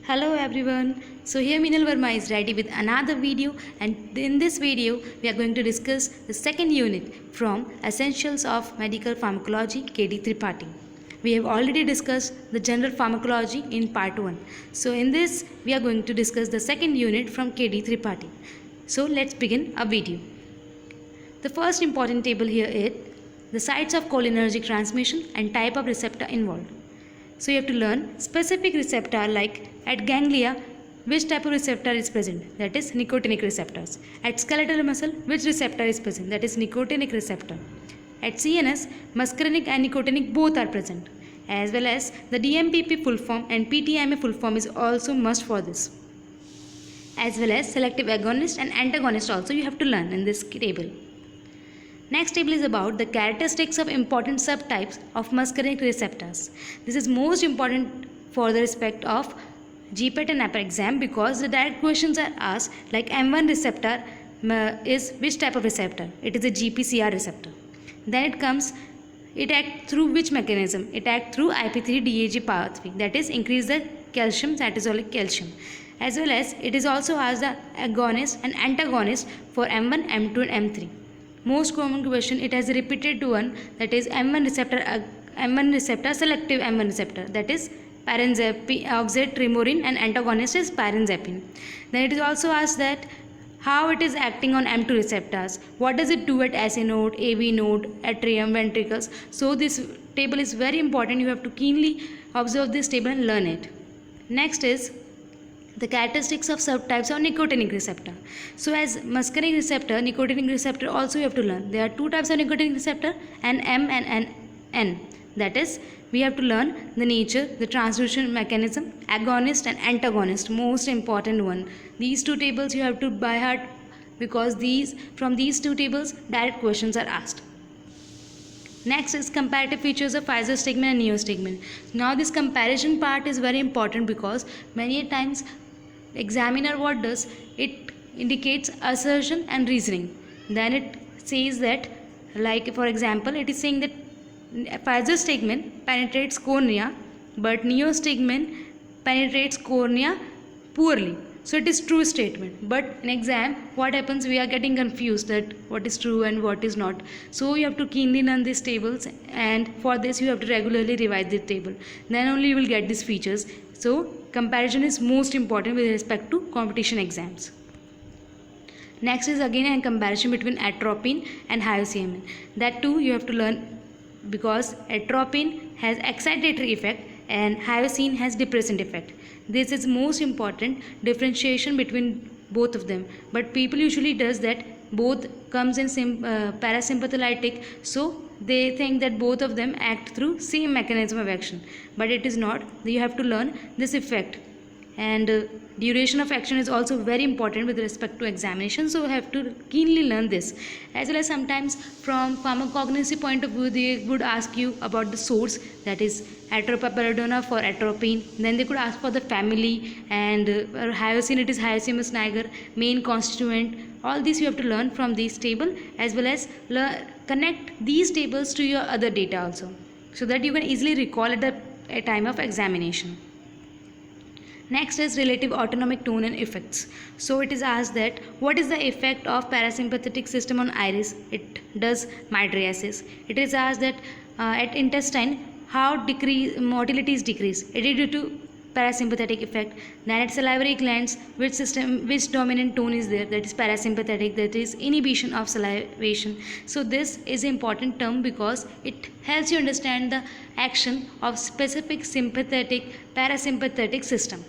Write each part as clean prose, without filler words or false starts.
Hello everyone. So here Minal Verma is ready with another video, and in this video we are going to discuss the second unit from Essentials of Medical Pharmacology KD Tripathi. We have already discussed the general pharmacology in part 1. So in this we are going to discuss the second unit from KD Tripathi. So let's begin our video. The first important table here is the sites of cholinergic transmission and type of receptor involved. So you have to learn specific receptor like at ganglia which type of receptor is present, that is nicotinic receptors. At skeletal muscle which receptor is present, that is nicotinic receptor. At CNS muscarinic and nicotinic both are present, as well as the DMPP full form and PTMA full form is also must for this, as well as selective agonist and antagonist also you have to learn in this table. Next table is about the characteristics of important subtypes of muscarinic receptors. This is most important for the respect of GPAT and NAPER exam because the direct questions are asked like M1 receptor is which type of receptor? It is a GPCR receptor. Then it acts through which mechanism? It acts through IP3-DAG pathway, that is increase the calcium, cytosolic calcium. As well as it is also as the agonist and antagonist for M1, M2 and M3. Most common question, it has a repeated one, that is M1 receptor, selective M1 receptor, that is pyrazepine, oxytrimodine, and antagonist is pyrazepine. Then it is also asked that how it is acting on M2 receptors, what does it do at SA node, AV node, atrium, ventricles. So this table is very important, you have to keenly observe this table and learn it. Next is the characteristics of subtypes of nicotinic receptor. So as muscarinic receptor, nicotinic receptor also you have to learn. There are two types of nicotinic receptor, NM and N. That is, we have to learn the nature, the transduction mechanism, agonist and antagonist, most important one. These two tables you have to by heart because from these two tables direct questions are asked. Next is comparative features of physostigmine and neostigmine. Now this comparison part is very important because many times examiner what does, it indicates assertion and reasoning. Then it says that, like for example, it is saying that physostigmine penetrates cornea but neostigmine penetrates cornea poorly. So it is true statement, but in exam what happens, we are getting confused that what is true and what is not. So you have to keenly learn these tables, and for this you have to regularly revise the table, then only you will get these features. So comparison is most important with respect to competition exams. Next is again a comparison between atropine and hyoscyamin. That too you have to learn because atropine has excitatory effect and hyoscine has depressant effect. This is most important differentiation between both of them, but people usually does that both comes in parasympathetic, so they think that both of them act through same mechanism of action, but it is not. You have to learn this effect, and duration of action is also very important with respect to examination, so you have to keenly learn this. As well as sometimes from pharmacognosy point of view they would ask you about the source, that is Atropa for atropine. Then they could ask for the family, and hyoscine, it is Hyoscyamus niger, main constituent. All this you have to learn from this table, as well as connect these tables to your other data also, so that you can easily recall at the time of examination. Next is relative autonomic tone and effects. So it is asked that what is the effect of parasympathetic system on iris? It does mydriasis. It is asked that at intestine how motility is decreased. It is due to parasympathetic effect. Then at salivary glands which dominant tone is there, that is parasympathetic, that is inhibition of salivation. So this is an important term because it helps you understand the action of specific sympathetic parasympathetic system.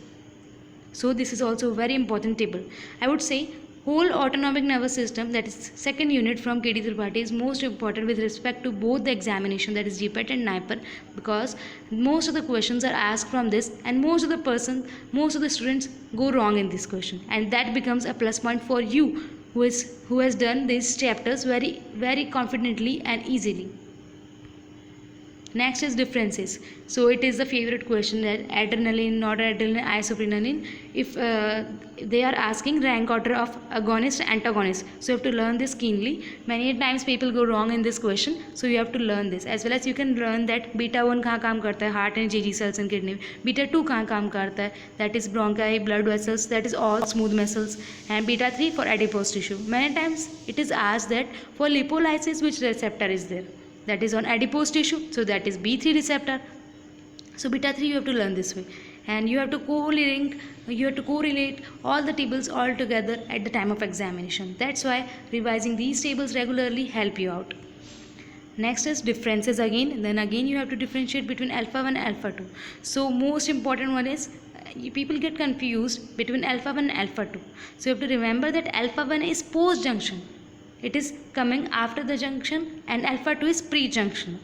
So this is also a very important table. I would say whole autonomic nervous system, that is second unit from KD Tripathi, is most important with respect to both the examination, that is GPAT and NAPER, because most of the questions are asked from this, and most of the students go wrong in this question, and that becomes a plus point for you who has done these chapters very confidently and easily. Next is differences. So it is the favorite question, that adrenaline, noradrenaline, isoprenaline. If they are asking rank order of agonist, antagonist, so you have to learn this keenly. Many times people go wrong in this question, so you have to learn this, as well as you can learn that beta 1 कहाँ काम करता है, heart and GG cells and kidney. Beta 2 कहाँ काम करता है, that is bronchi, blood vessels, that is all smooth muscles, and beta 3 for adipose tissue. Many times it is asked that for lipolysis which receptor is there, that is on adipose tissue, so that is B3 receptor. So beta 3 you have to learn this way, and you have to correlate all the tables all together at the time of examination. That's why revising these tables regularly help you out. Next is differences again. Then again you have to differentiate between alpha 1 and alpha 2. So most important one is, people get confused between alpha 1 and alpha 2. So you have to remember that alpha 1 is post junction, it is coming after the junction, and alpha 2 is pre-junction.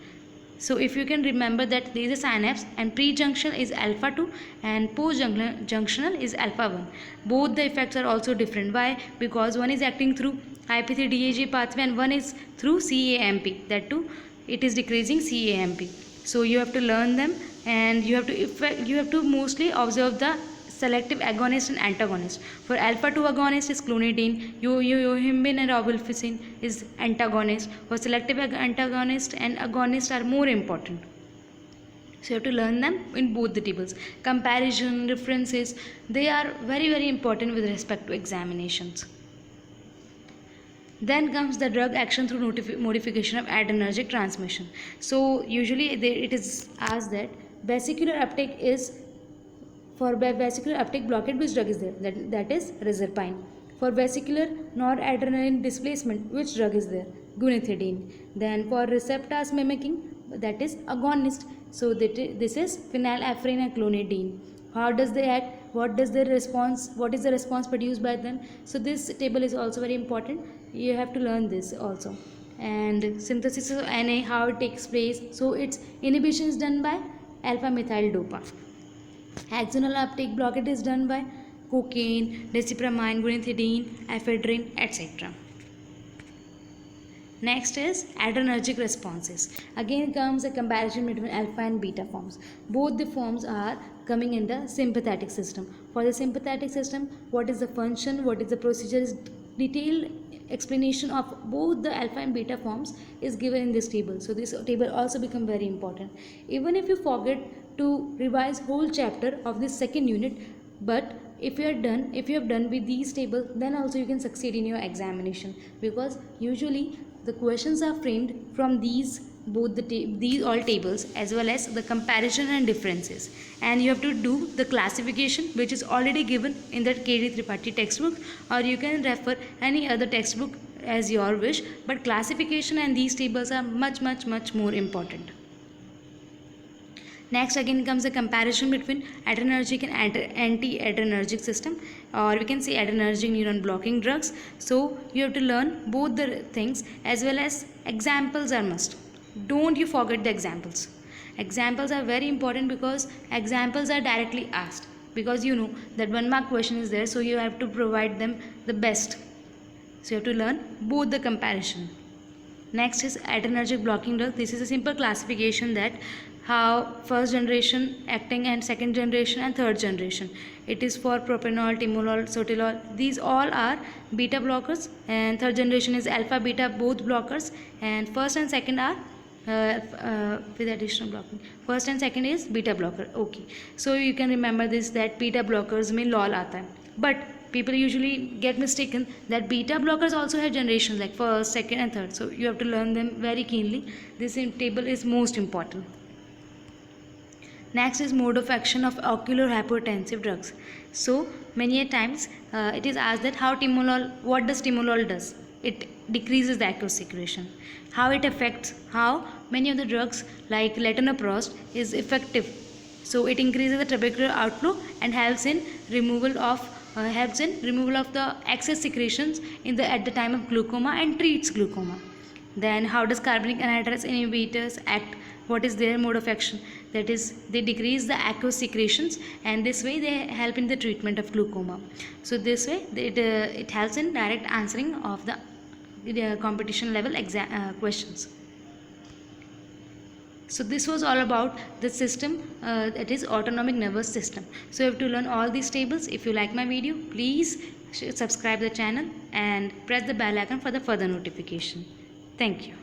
So if you can remember that there is a synapse, and pre-junction is alpha 2 and post-junctional is alpha 1. Both the effects are also different. Why? Because one is acting through IP3DAG pathway and one is through CAMP. That too, it is decreasing CAMP. So you have to learn them, and you have to mostly observe the selective agonist and antagonist. For alpha 2 agonist is clonidine, yohimbine and ribulfizine is antagonist. For selective antagonist and agonist are more important. So you have to learn them in both the tables. Comparison, references, they are very, very important with respect to examinations. Then comes the drug action through modification of adrenergic transmission. So usually it is asked that vesicular uptake is, for vesicular uptake blockade, which drug is there? That is reserpine. For vesicular noradrenaline displacement, which drug is there? Guanethidine. Then for receptors mimicking, that is agonist. So this is phenylephrine and clonidine. How does they act? What is the response produced by them? So this table is also very important. You have to learn this also. And synthesis of Na, how it takes place. So its inhibition is done by alpha methyl dopa. Axonal uptake blockade is done by cocaine, desipramine, guanethidine, ephedrine, etc. Next is adrenergic responses. Again comes a comparison between alpha and beta forms. Both the forms are coming in the sympathetic system. For the sympathetic system, what is the function, what is the procedure, is detailed explanation of both the alpha and beta forms is given in this table. So this table also become very important. Even if you forget to revise whole chapter of this second unit, but if you have done with these tables, then also you can succeed in your examination, because usually the questions are framed from these all tables, as well as the comparison and differences, and you have to do the classification, which is already given in that KD Tripathi textbook, or you can refer any other textbook as your wish, but classification and these tables are much more important. Next again comes a comparison between adrenergic and anti-adrenergic system, or we can say adrenergic neuron blocking drugs. So you have to learn both the things, as well as examples are must. Don't you forget the examples. Examples are very important, because examples are directly asked, because you know that 1 mark question is there, so you have to provide them the best. So you have to learn both the comparison. Next is adrenergic blocking drug. This is a simple classification that how first generation acting and second generation and third generation. It is for propranolol, timolol, sotalol. These all are beta blockers, and third generation is alpha beta both blockers, and first and second are with additional blocking. First and second is beta blocker. Okay, so you can remember this, that beta blockers में lol आता है, but people usually get mistaken that beta blockers also have generations like first, second and third. So you have to learn them very keenly. This table is most important. Next is mode of action of ocular hypotensive drugs. So many a times it is asked that what does timolol does? It decreases the aqueous secretion. How it affects, how many of the drugs like latanoprost is effective. So it increases the trabecular outflow and helps in removal of the excess secretions at the time of glaucoma and treats glaucoma. Then how does carbonic anhydrase inhibitors act? What is their mode of action? That is, they decrease the aqueous secretions, and this way they help in the treatment of glaucoma. So this way it helps in direct answering of the competition level questions. So this was all about the system that is autonomic nervous system. So you have to learn all these tables. If you like my video, please subscribe the channel and press the bell icon for the further notification. Thank you.